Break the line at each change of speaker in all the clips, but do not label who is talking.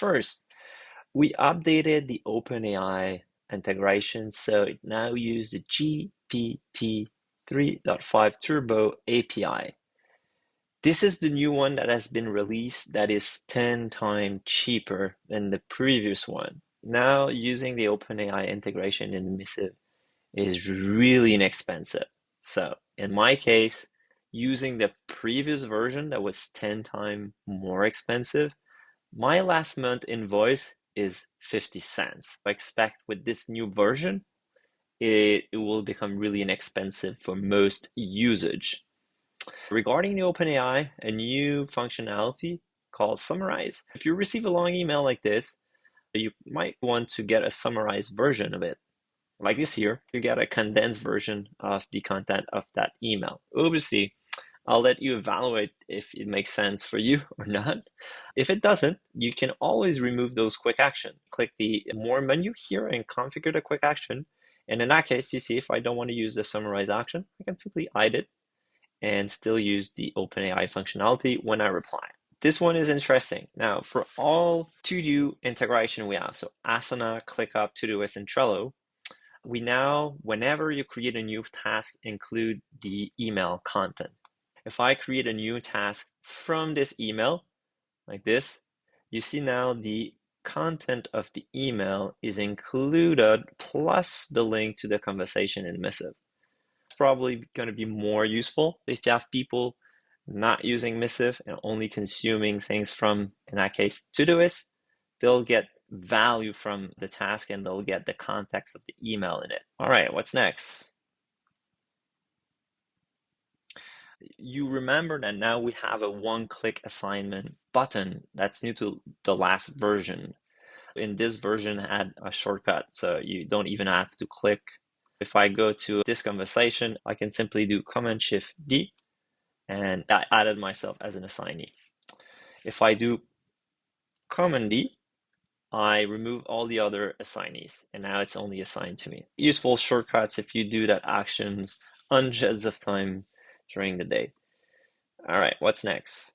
First, we updated the OpenAI integration, so it now uses the GPT-3.5-turbo API. This is the new one that has been released that is 10 times cheaper than the previous one. Now, using the OpenAI integration in Missive is really inexpensive. So, in my case, using the previous version that was 10 times more expensive, my last month invoice is 50 cents. I expect with this new version, it will become really inexpensive for most usage. Regarding the OpenAI, a new functionality called Summarize. If you receive a long email like this, you might want to get a summarized version of it. Like this here, to get a condensed version of the content of that email. Obviously, I'll let you evaluate if it makes sense for you or not. If it doesn't, you can always remove those quick action. Click the More menu here and configure the quick action. And in that case, you see if I don't want to use the summarize action, I can simply hide it and still use the OpenAI functionality when I reply. This one is interesting. Now, for all to-do integration we have, so Asana, ClickUp, Todoist, and Trello, we now, whenever you create a new task, include the email content. If I create a new task from this email, like this, you see now the content of the email is included plus the link to the conversation in Missive. It's probably going to be more useful if you have people not using Missive and only consuming things from, in that case, Todoist. They'll get value from the task and they'll get the context of the email in it. All right, what's next? You remember that now we have a one-click assignment button that's new to the last version. In this version, it had a shortcut, so you don't even have to click. If I go to this conversation, I can simply do Command-Shift-D, and I added myself as an assignee. If I do Command-D, I remove all the other assignees, and now it's only assigned to me. Useful shortcuts if you do that actions hundreds of times during the day. All right, what's next?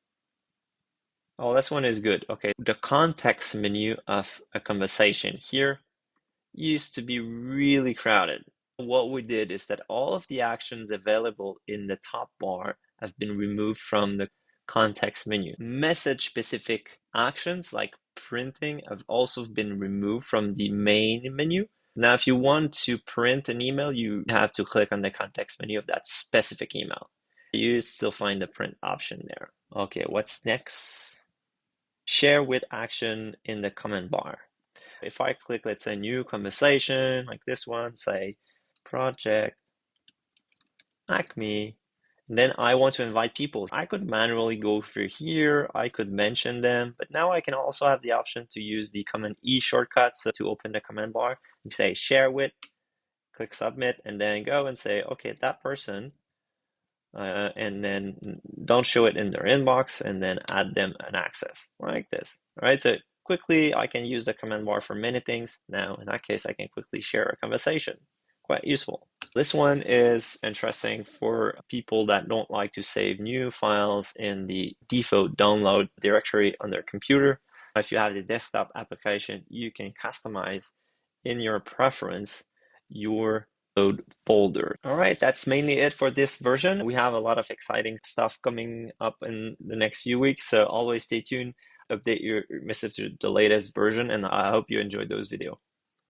Oh, this one is good. Okay, the context menu of a conversation here used to be really crowded. What we did is that all of the actions available in the top bar have been removed from the context menu. Message-specific actions like printing have also been removed from the main menu. Now, if you want to print an email, you have to click on the context menu of that specific email. You still find the print option there. Okay, what's next? Share with action in the comment bar. If I click, let's say, new conversation, like this one, say project Acme, then I want to invite people. I could manually go through here, I could mention them, but now I can also have the option to use the Command E shortcuts to open the command bar and say share with, click submit, and then go and say, okay, that person, and then don't show it in their inbox, and then add them an access like this. All right, so quickly I can use the command bar for many things. Now, in that case, I can quickly share a conversation. Quite useful. This one is interesting for people that don't like to save new files in the default download directory on their computer. If you have the desktop application, you can customize in your preference your load folder. All right, that's mainly it for this version. We have a lot of exciting stuff coming up in the next few weeks, so always stay tuned, update your Missive to the latest version, and I hope you enjoyed those videos.